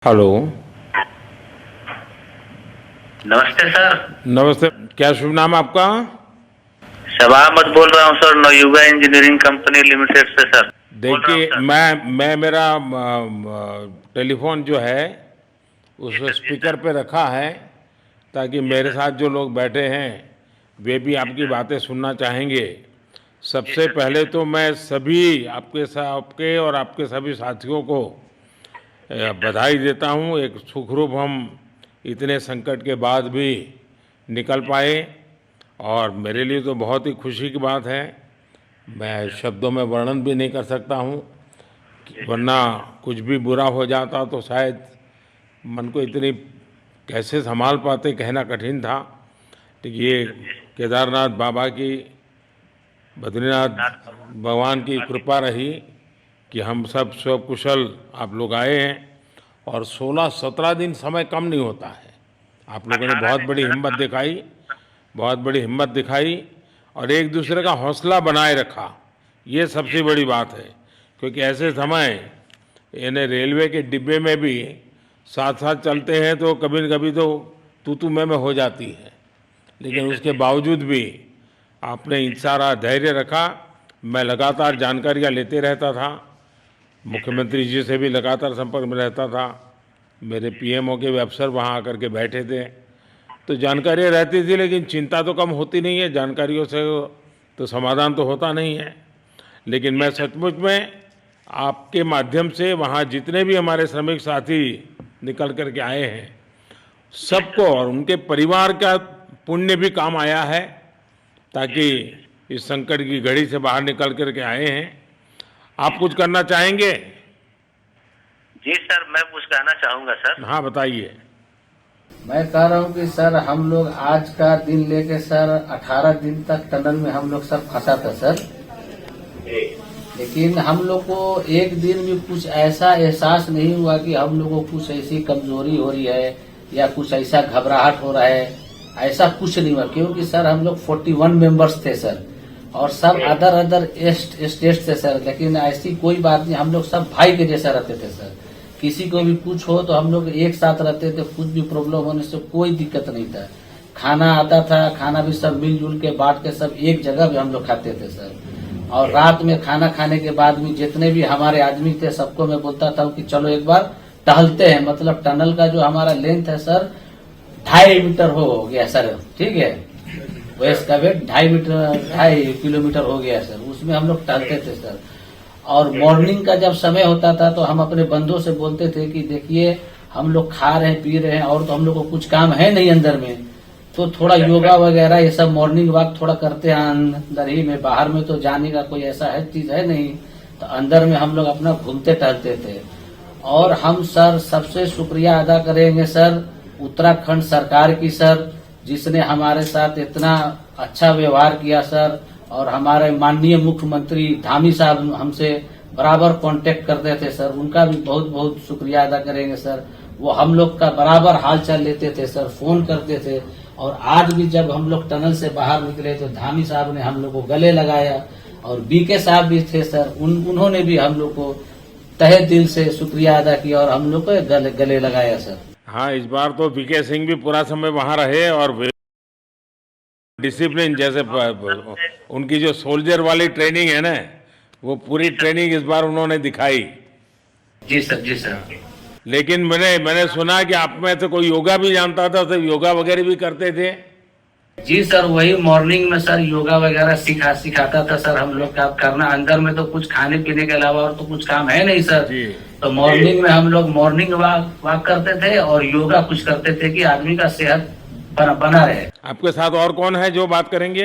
Hello. नमस्ते sir. नमस्ते। क्या शुभ नाम आपका? शबा अहमद बोल रहा हूँ sir, Navayuga engineering company limited से सर बोल रहा हूँ देखिए, सर। मैं मेरा टेलीफोन जो है जी उस सर, जी स्पीकर सर। पे रखा है ताकि जी मेरे सर। साथ जो लोग बैठे हैं वे भी जी आपकी सर। बातें सुनना चाहेंगे। जी सबसे सर। जी पहले सर। तो मैं सभी आपके और आपके सभी साथियों को जी सर। बधाई देता हूँ। एक सुखरूप हम इतने संकट के बाद भी निकल जी पाए सर। और जी मेरे लिए तो बहुत ही खुशी की बात है। जी मैं सर। शब्दों में वर्णन भी नहीं कर सकता हूँ, जी सर। वरना जी सर। कुछ भी बुरा हो जाता तो शायद मन को इतनी कैसे संभाल पाते कहना कठिन था। लेकिन जी ये सर। जी सर। केदारनाथ बाबा की, बद्रीनाथ नाथ भगवान की कृपा की। कृपा रही कि हम सब स्वकुशल आप लोग आए हैं। और 16-17 दिन समय कम नहीं होता है। आप लोगों ने 18 बहुत दिन बड़ी सर, हिम्मत 18 दिखाई, बहुत बड़ी हिम्मत दिखाई और एक जी दूसरे का सर। हौसला बनाए रखा। ये जी सबसे सर। बड़ी बात है, क्योंकि जी ऐसे सर। समय यानी रेलवे के डिब्बे में भी साथ साथ जी चलते हैं तो कभी न कभी तो तू मैं हो जाती है, जी लेकिन सर। उसके जी सर। बावजूद भी आपने जी सर। सारा धैर्य रखा। मैं लगातार जी सर। जानकारियाँ लेते रहता था, जी सर। जी मुख्यमंत्री सर। जी से भी लगातार संपर्क में रहता था। मेरे जी सर। पीएमओ के भी अफसर वहाँ आकर के बैठे थे, तो जी सर। जानकारियाँ रहती थी, लेकिन चिंता तो कम होती नहीं है। जानकारियों से तो समाधान तो होता नहीं है। लेकिन जी मैं सर। सचमुच में आपके माध्यम से वहाँ जितने भी हमारे श्रमिक साथी निकल कर के आए हैं, जी सबको सर। और उनके परिवार का पुण्य भी काम आया है, जी ताकि सर। जी सर। इस संकट की घड़ी से बाहर निकल कर के आए हैं। जी आप कुछ सर। करना चाहेंगे? जी सर, मैं कुछ कहना चाहूँगा सर। हाँ, बताइए। मैं कह रहा हूँ कि सर हम लोग आज का दिन लेके सर 18 दिन तक टनल में हम लोग सब फंसा था सर। जी। लेकिन हम लोग को एक दिन भी कुछ ऐसा एहसास नहीं हुआ कि हम लोग को कुछ ऐसी कमजोरी हो रही है या कुछ ऐसा घबराहट हो रहा है। ऐसा कुछ नहीं हुआ, क्योंकि सर हम लोग 41 मेंबर्स थे सर, और सब अदर अदर स्टेट थे सर। लेकिन ऐसी कोई बात नहीं, हम लोग सब भाई के जैसा रहते थे सर। किसी को भी कुछ हो तो हम लोग एक साथ रहते थे, कुछ भी प्रॉब्लम होने से कोई दिक्कत नहीं था। खाना आता था, खाना भी सब मिलजुल के बांट के सब एक जगह भी हम लोग खाते थे सर। और रात में खाना खाने के बाद भी जितने भी हमारे आदमी थे सबको मैं बोलता था कि चलो एक बार टहलते हैं। मतलब टनल का जो हमारा लेंथ है सर 2.5 मीटर हो गया सर, ठीक है। वेस्ट का वेट 2.5 किलोमीटर हो गया सर। उसमें हम लोग टहलते थे सर। और मॉर्निंग का जब समय होता था तो हम अपने बंदों से बोलते थे कि देखिए हम लोग खा रहे हैं पी रहे हैं और तो हम लोग को कुछ काम है नहीं अंदर में, तो थोड़ा योगा वगैरह ये सब मॉर्निंग वॉक थोड़ा करते हैं अंदर ही में। बाहर में तो जाने का कोई ऐसा है चीज है नहीं, तो अंदर में हम लोग अपना घूमते टहलते थे। और हम सर सबसे शुक्रिया अदा करेंगे सर उत्तराखंड सरकार की सर, जिसने हमारे साथ इतना अच्छा व्यवहार किया सर। और हमारे माननीय मुख्यमंत्री धामी साहब हमसे बराबर कांटेक्ट करते थे सर, उनका भी बहुत बहुत शुक्रिया अदा करेंगे सर। वो हम लोग का बराबर हाल चाल लेते थे सर, फोन करते थे। और आज भी जब हम लोग टनल से बाहर निकले तो धामी साहब ने हम लोग को गले लगाया, और बीके साहब भी थे सर, उन्होंने भी हम लोग को तहे दिल से शुक्रिया अदा किया और हम लोग को गले लगाया सर। हाँ, इस बार तो वीके सिंह भी पूरा समय वहाँ रहे और जी डिसिप्लिन सर। जैसे और सर मैं उनकी जो सोल्जर वाली ट्रेनिंग है ना, वो पूरी जी सर। ट्रेनिंग इस बार उन्होंने दिखाई। जी सर। जी सर। हाँ। लेकिन मैंने सुना कि आप में तो कोई योगा भी जानता था, तो योगा वगैरह भी करते थे। जी सर, वही मॉर्निंग में सर योगा वगैरह सिखाता था सर हम लोग का करना। अंदर में तो कुछ खाने पीने के अलावा और तो कुछ काम है नहीं सर। जी। तो मॉर्निंग में हम लोग मॉर्निंग वॉक वॉक करते थे और योगा कुछ करते थे कि आदमी का सेहत बना रहे। आपके साथ और कौन है जो बात करेंगे?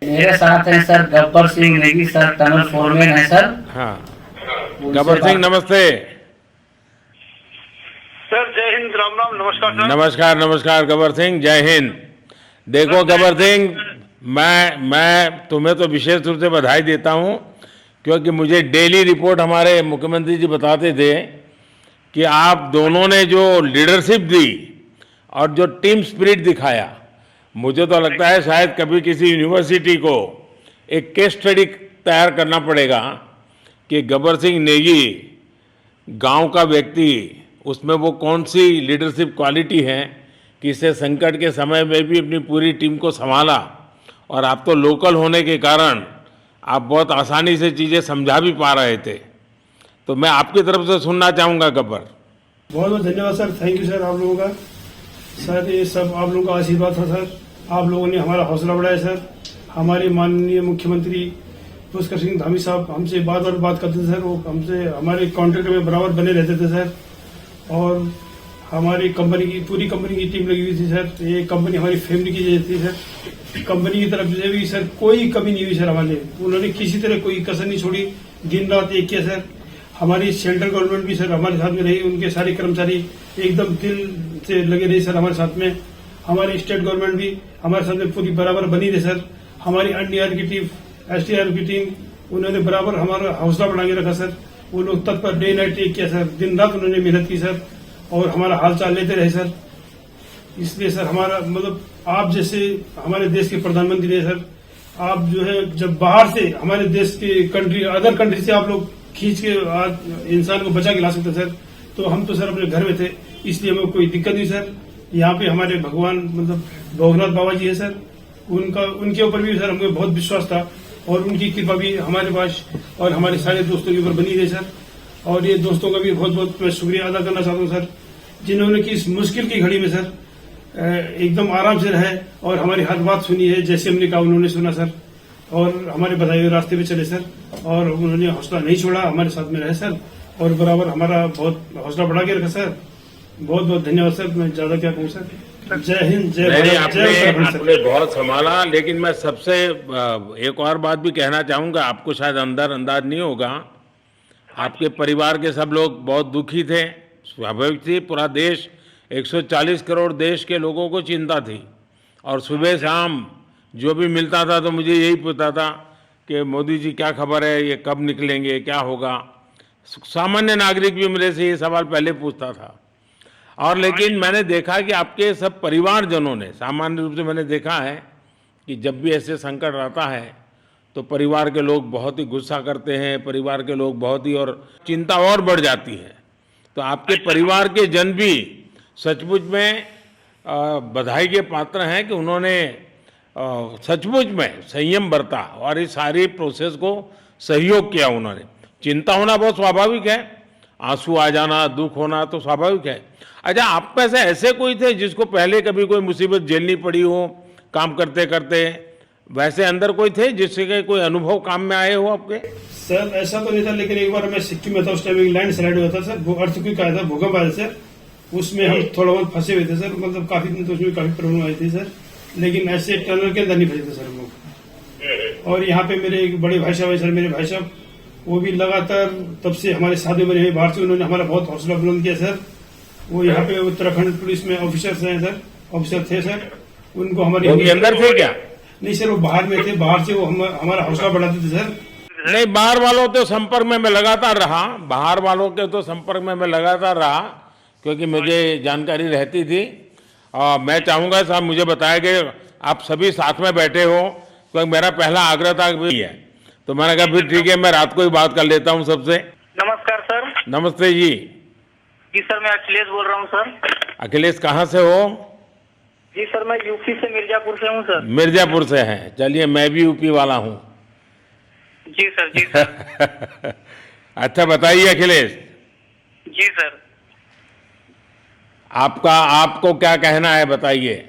मेरे साथ है sir Gabbar Singh Negi sir, tunnel foreman है सर। हाँ, उनसे गबर सिंह बात। नमस्ते। सर जय हिंद, राम राम, नमस्कार सर। नमस्कार नमस्कार गबर सिंह, जय हिंद। सर देखो जय गबर हिंद सिंह, सर। मैं तुम्हें तो विशेष रूप से बधाई देता हूँ, क्योंकि मुझे डेली रिपोर्ट हमारे मुख्यमंत्री जी बताते थे कि आप दोनों ने जो लीडरशिप दी और जो टीम स्पिरिट दिखाया, मुझे तो लगता है शायद कभी किसी यूनिवर्सिटी को एक केस स्टडी तैयार करना पड़ेगा कि गबर सिंह नेगी गांव का व्यक्ति उसमें वो कौन सी लीडरशिप क्वालिटी है कि इससे संकट के समय में भी अपनी पूरी टीम को संभाला, और आप तो लोकल होने के कारण आप बहुत आसानी से चीज़ें समझा भी पा रहे थे। तो मैं आपकी तरफ से सुनना चाहूँगा गब्बर। बहुत बहुत धन्यवाद सर, थैंक यू सर आप लोगों का। सर ये सब आप लोगों का आशीर्वाद था सर, आप लोगों ने हमारा हौसला बढ़ाया सर। हमारे माननीय मुख्यमंत्री पुष्कर सिंह धामी साहब हमसे बात करते थे सर, वो हमसे हमारे कॉन्ट्रैक्ट में बराबर बने रहते थे सर। और हमारी कंपनी की पूरी कंपनी की टीम लगी हुई थी सर, ये कंपनी हमारी फैमिली की जैसी थी सर। कंपनी की तरफ से भी सर कोई कमी नहीं हुई सर हमारे, उन्होंने किसी तरह कोई कसर नहीं छोड़ी, दिन रात एक किया सर। हमारी सेंट्रल गवर्नमेंट भी सर हमारे साथ में रही, उनके सारे कर्मचारी एकदम दिल से लगे रहे सर हमारे साथ में। हमारी स्टेट गवर्नमेंट भी हमारे साथ में पूरी बराबर बनी रही सर। हमारी एनडीआर की टीम, एसडीआर की टीम, उन्होंने बराबर हमारा हौसला बढ़ा के रखा सर। वो लोग तत्पर डे नाइट एक किया सर, दिन रात उन्होंने मेहनत की सर और हमारा हाल चाल लेते रहे सर। इसलिए सर हमारा मतलब आप जैसे हमारे देश के प्रधानमंत्री है सर, आप जो है जब बाहर से हमारे देश के कंट्री अदर कंट्री से आप लोग खींच के इंसान को बचा के ला सकते सर, तो हम तो सर अपने घर में थे, इसलिए हमें कोई दिक्कत नहीं सर। यहाँ पे हमारे भगवान मतलब भोगनाथ बाबा जी है सर, उनके ऊपर भी सर हमें बहुत विश्वास था और उनकी कृपा भी हमारे पास और हमारे सारे दोस्तों के ऊपर बनी रही सर। और ये दोस्तों का भी बहुत बहुत मैं शुक्रिया अदा करना चाहता हूँ सर, जिन्होंने कि इस मुश्किल की घड़ी में सर एकदम आराम से रहे और हमारी हर बात सुनी है, जैसे हमने कहा उन्होंने सुना सर और हमारे बताए हुए रास्ते पे चले सर। और उन्होंने हौसला नहीं छोड़ा, हमारे साथ में रहे सर और बराबर हमारा बहुत हौसला बढ़ा के रखा सर। बहुत बहुत धन्यवाद सर, मैं ज्यादा क्या कहूँ सर। जय हिंद, जय भारत, जय उत्तराखंड सर। आपने बहुत संभाला, लेकिन मैं सबसे एक और बात भी कहना चाहूँगा, आपको शायद अंदाज नहीं होगा, आपके परिवार के सब लोग बहुत दुखी थे, स्वाभाविक थी। पूरा देश 140 करोड़ देश के लोगों को चिंता थी और सुबह शाम जो भी मिलता था तो मुझे यही पूछता था कि मोदी जी क्या खबर है, ये कब निकलेंगे, क्या होगा। सामान्य नागरिक भी मेरे से ये सवाल पहले पूछता था। और लेकिन मैंने देखा कि आपके सब परिवारजनों ने, सामान्य रूप से मैंने देखा है कि जब भी ऐसे संकट आता है तो परिवार के लोग बहुत ही गुस्सा करते हैं, परिवार के लोग बहुत ही, और चिंता और बढ़ जाती है। तो आपके परिवार के जन भी सचमुच में बधाई के पात्र हैं कि उन्होंने सचमुच में संयम बरता और इस सारी प्रोसेस को सहयोग किया उन्होंने। चिंता होना बहुत स्वाभाविक है, आंसू आ जाना, दुख होना तो स्वाभाविक है। अच्छा, आप में से ऐसे कोई थे जिसको पहले कभी कोई मुसीबत झेलनी पड़ी हो काम करते करते? वैसे अंदर कोई थे जिससे कोई अनुभव काम में आए हो आपके? सर ऐसा तो नहीं था, लेकिन एक बार मैं सिक्किम में था, उस टाइम लैंड स्लाइड हुआ था सर, वो अर्थक्वेक आया था, भूकंप आया सर, उसमें हम थोड़ा बहुत फंसे हुए थे सर, मतलब काफी दिन तो उसमें काफी प्रॉब्लम आई थी सर, लेकिन ऐसे टनल के अंदर नहीं फंसे थे सर हम लोग। और यहाँ पे मेरे एक बड़े भाई साहब है सर, मेरे भाई साहब वो भी लगातार तब से हमारे साथ में बने बाहर से, उन्होंने हमारा बहुत हौसला बुलंद किया सर। वो यहाँ पे उत्तराखंड पुलिस में ऑफिसर्स हैं सर, ऑफिसर थे सर, उनको हमारे अंदर थे क्या? नहीं सर, वो बाहर में थे, बाहर से वो हमारा हौसला बढ़ाते थे सर। नहीं, बाहर वालों के संपर्क में मैं लगातार रहा, बाहर वालों के तो संपर्क में मैं लगातार रहा क्योंकि मुझे जानकारी रहती थी। और मैं चाहूँगा साहब, मुझे बताया कि आप सभी साथ में बैठे हो, तो मेरा पहला आग्रह था भी है, तो मैंने कहा फिर ठीक है, मैं रात को ही बात कर लेता हूँ सबसे। नमस्कार सर। नमस्ते जी। जी सर, मैं अखिलेश बोल रहा हूँ सर। अखिलेश कहाँ से हो? जी सर, मैं यूपी से मिर्जापुर से हूँ सर। मिर्जापुर से हैं, चलिए मैं भी यूपी वाला हूँ। जी सर, जी सर। अच्छा बताइए अखिलेश, जी सर। आपको क्या कहना है, बताइए।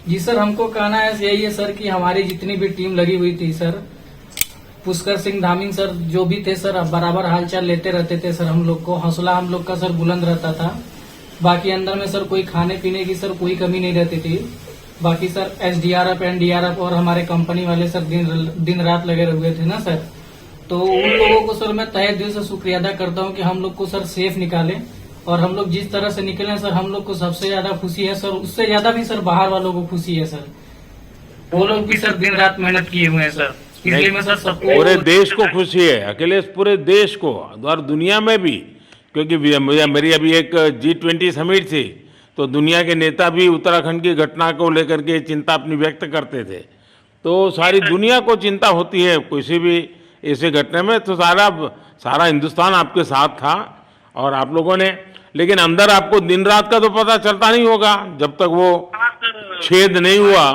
जी सर, हमको कहना है यही है सर कि हमारी जितनी भी टीम लगी हुई थी सर, पुष्कर सिंह धामी सर जो भी थे सर, बराबर हालचाल लेते रहते थे सर, हम लोग को हौसला हम लोग का सर बुलंद रहता था। बाकी अंदर में सर कोई खाने पीने की सर कोई कमी नहीं रहती थी। बाकी सर एसडीआरएफ, एनडीआरएफ और हमारे कंपनी वाले सर दिन रात लगे हुए थे ना सर, तो उन लोगों को सर मैं तहे दिल से शुक्रिया अदा करता हूँ कि हम लोग को सर सेफ निकाले। और हम लोग जिस तरह से निकले सर, हम लोग को सबसे ज्यादा खुशी है सर, उससे ज्यादा भी सर बाहर वालों को खुशी है सर, वो लोग भी सर दिन रात मेहनत किए हुए हैं सर। इसलिए मैं सर सबको, पूरे देश को खुशी है अखिलेश, पूरे देश को और दुनिया में भी, क्योंकि मेरी अभी एक G20 समिट थी, तो दुनिया के नेता भी उत्तराखंड की घटना को लेकर के चिंता अपनी व्यक्त करते थे। तो सारी दुनिया को चिंता होती है किसी भी ऐसे घटना में, तो सारा हिंदुस्तान आपके साथ था। और आप लोगों ने लेकिन अंदर आपको दिन रात का तो पता चलता नहीं होगा जब तक वो छेद नहीं हुआ।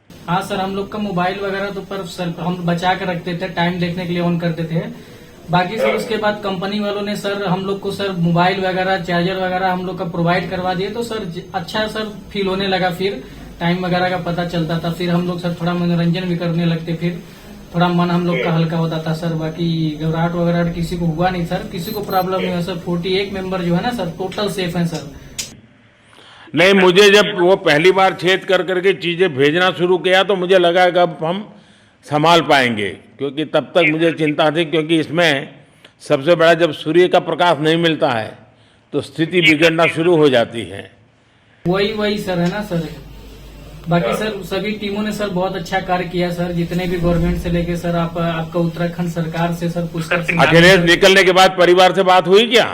हाँ सर, हम लोग का मोबाइल वगैरह तो पर सर हम बचा कर रखते थे, टाइम देखने के लिए ऑन करते थे। बाकी सर उसके बाद कंपनी वालों ने सर हम लोग को सर मोबाइल वगैरह चार्जर वगैरह हम लोग का प्रोवाइड करवा दिए, तो सर अच्छा सर फील होने लगा। फिर टाइम वगैरह का पता चलता था, फिर हम लोग सर थोड़ा मनोरंजन भी करने लगते, फिर थोड़ा मन हम लोग का हल्का होता था सर। बाकी घबराहट वगैरह किसी को हुआ नहीं सर, किसी को प्रॉब्लम नहीं है सर। 41 मेंबर जो है ना सर टोटल सेफ हैं सर। नहीं, मुझे जब वो पहली बार छेद कर करके चीजें भेजना शुरू किया तो मुझे लगा कि अब हम संभाल पाएंगे, क्योंकि तब तक मुझे चिंता थी, क्योंकि इसमें सबसे बड़ा जब सूर्य का प्रकाश नहीं मिलता है तो स्थिति बिगड़ना शुरू हो जाती है। वही सर है ना सर। बाकी सर सभी टीमों ने सर बहुत अच्छा कार्य किया सर, जितने भी गवर्नमेंट से लेके सर आपका उत्तराखंड सरकार से सर पुष्कर सिंह अखिलेश निकलने के बाद परिवार से बात हुई क्या?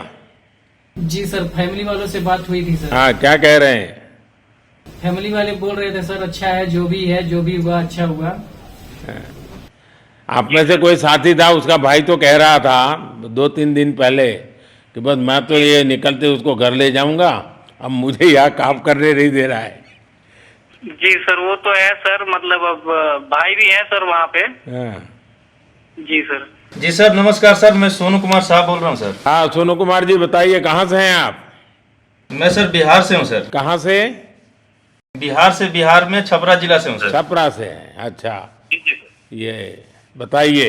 जी सर, फैमिली वालों से बात हुई थी सर। हाँ, क्या कह रहे हैं? फैमिली वाले बोल रहे थे सर अच्छा है, जो भी है जो भी हुआ अच्छा हुआ। आप में से कोई साथी था, उसका भाई तो कह रहा था 2-3 दिन पहले कि बस मैं तो ये निकलते उसको घर ले जाऊंगा, अब मुझे यहाँ काम करने नहीं दे रहा है। जी सर, वो तो है सर, मतलब अब भाई भी है सर वहाँ पे। हाँ। जी सर। जी सर, नमस्कार सर, मैं सोनू कुमार साहब बोल रहा हूँ सर। हाँ, सोनू कुमार जी बताइए, कहाँ से हैं आप? मैं सर बिहार से हूँ सर। कहाँ से? बिहार में छपरा जिला से हूँ सर। छपरा से हैं, अच्छा। ये बताइए।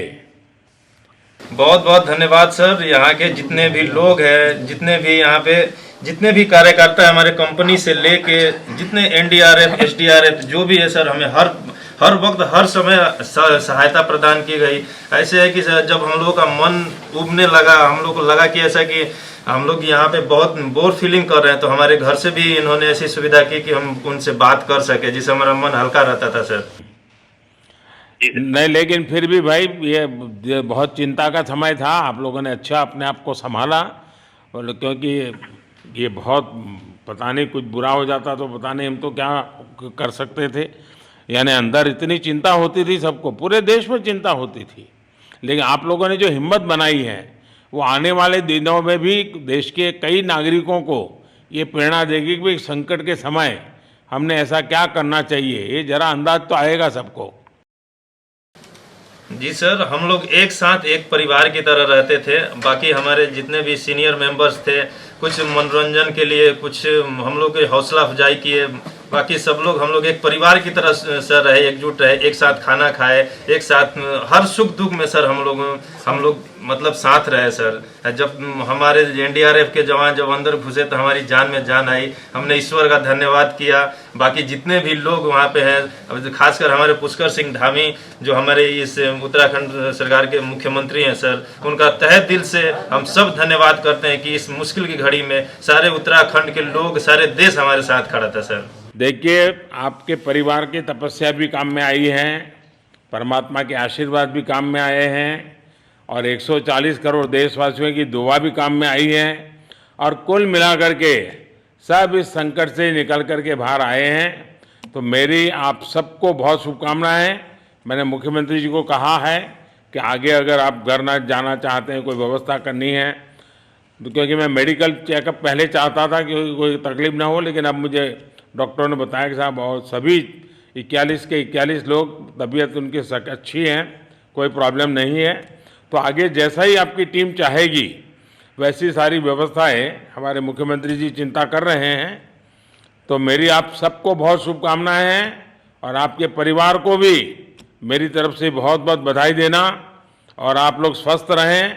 बहुत बहुत धन्यवाद सर। यहाँ के जितने भी लोग हैं, जितने भी यहाँ पे जितने भी कार्यकर्ता है हमारे कंपनी से लेके जितने एनडीआरएफ एसडीआरएफ जो भी है सर, हमें हर वक्त हर समय सहायता प्रदान की गई। ऐसे है कि सर जब हम लोगों का मन उबने लगा, हम लोग को लगा कि ऐसा कि हम लोग यहाँ पे बहुत बोर फीलिंग कर रहे हैं, तो हमारे घर से भी इन्होंने ऐसी सुविधा की कि हम उनसे बात कर सके, जिससे हमारा मन हल्का रहता था सर। नहीं, लेकिन फिर भी भाई ये बहुत चिंता का समय था, आप लोगों ने अच्छा अपने आप को संभाला, और क्योंकि ये बहुत पता नहीं कुछ बुरा हो जाता तो पता नहीं हम तो क्या कर सकते थे। यानी अंदर इतनी चिंता होती थी, सबको पूरे देश में चिंता होती थी, लेकिन आप लोगों ने जो हिम्मत बनाई है वो आने वाले दिनों में भी देश के कई नागरिकों को ये प्रेरणा देगी कि संकट के समय हमने ऐसा क्या करना चाहिए। ये जरा अंदाज तो आएगा सबको। जी सर, हम लोग एक साथ एक परिवार की तरह रहते थे। बाकी हमारे जितने भी सीनियर मेंबर्स थे, कुछ मनोरंजन के लिए, कुछ हम लोग के हौसला अफजाई किए। बाकी सब लोग हम लोग एक परिवार की तरह सर रहे, एकजुट रहे, एक साथ खाना खाए, एक साथ हर सुख दुख में सर हम लोग मतलब साथ रहे सर। जब हमारे एनडीआरएफ के जवान जब अंदर घुसे तो हमारी जान में जान आई, हमने ईश्वर का धन्यवाद किया। बाकी जितने भी लोग वहाँ पे हैं, खासकर हमारे पुष्कर सिंह धामी जो हमारे इस उत्तराखंड सरकार के मुख्यमंत्री हैं सर, उनका तहे दिल से हम सब धन्यवाद करते हैं कि इस मुश्किल की घड़ी में सारे उत्तराखंड के लोग, सारे देश हमारे साथ खड़ा था सर। देखिए, आपके परिवार की तपस्या भी काम में आई है, परमात्मा के आशीर्वाद भी काम में आए हैं, और 140 करोड़ देशवासियों की दुआ भी काम में आई है, और कुल मिलाकर के सब इस संकट से निकल कर के बाहर आए हैं। तो मेरी आप सबको बहुत शुभकामनाएं। मैंने मुख्यमंत्री जी को कहा है कि आगे अगर आप घर ना जाना चाहते हैं, कोई व्यवस्था करनी है, तो क्योंकि मैं मेडिकल चेकअप पहले चाहता था कि कोई तकलीफ ना हो, लेकिन अब मुझे डॉक्टरों ने बताया कि साहब और सभी 41 के 41 लोग तबीयत उनकी अच्छी है, कोई प्रॉब्लम नहीं है। तो आगे जैसा ही आपकी टीम चाहेगी वैसी सारी व्यवस्थाएं हमारे मुख्यमंत्री जी चिंता कर रहे हैं। तो मेरी आप सबको बहुत शुभकामनाएं हैं, और आपके परिवार को भी मेरी तरफ से बहुत बहुत बधाई देना, और आप लोग स्वस्थ रहें,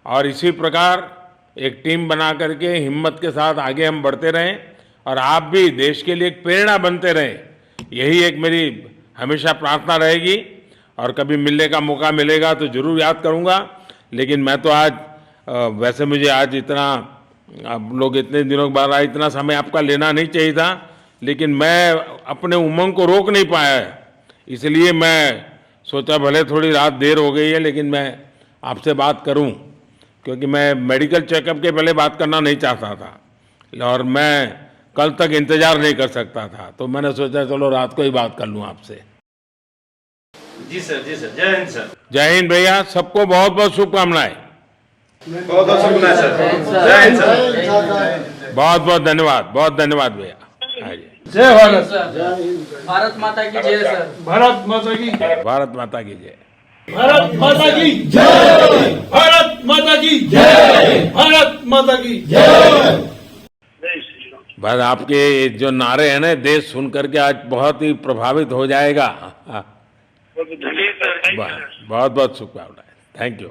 और इसी प्रकार एक टीम बना करके हिम्मत के साथ आगे हम बढ़ते रहें, और आप भी देश के लिए एक प्रेरणा बनते रहें। यही एक मेरी हमेशा प्रार्थना रहेगी, और कभी मिलने का मौका मिलेगा तो ज़रूर याद करूंगा। लेकिन मैं तो आज वैसे मुझे आज इतना, आप लोग इतने दिनों के बाद आए, इतना समय आपका लेना नहीं चाहिए था, लेकिन मैं अपने उमंग को रोक नहीं पाया, इसलिए मैं सोचा भले थोड़ी रात देर हो गई है लेकिन मैं आपसे बात करूं, क्योंकि मैं मेडिकल चेकअप के पहले बात करना नहीं चाहता था, और मैं कल तक इंतजार नहीं कर सकता था, तो मैंने सोचा चलो रात को ही बात कर लूं आपसे। जी सर, जय हिंद सर। जय हिंद भैया, सबको बहुत बहुत शुभकामनाएं। बहुत बहुत शुक्रिया सर। जय हिंद सर। बहुत बहुत धन्यवाद भैया। हाँ जी। जय भारत। सर भारत माता की जय सर। भारत माता की भारत माता की जय। भारत माता की जय। भारत माता की जय। भारत माता की जय। बस आपके जो नारे हैं ना, देश सुन करके आज बहुत ही प्रभावित हो जाएगा। जी सर, थैंक यू सर। बहुत बहुत शुक्रिया। Thank you.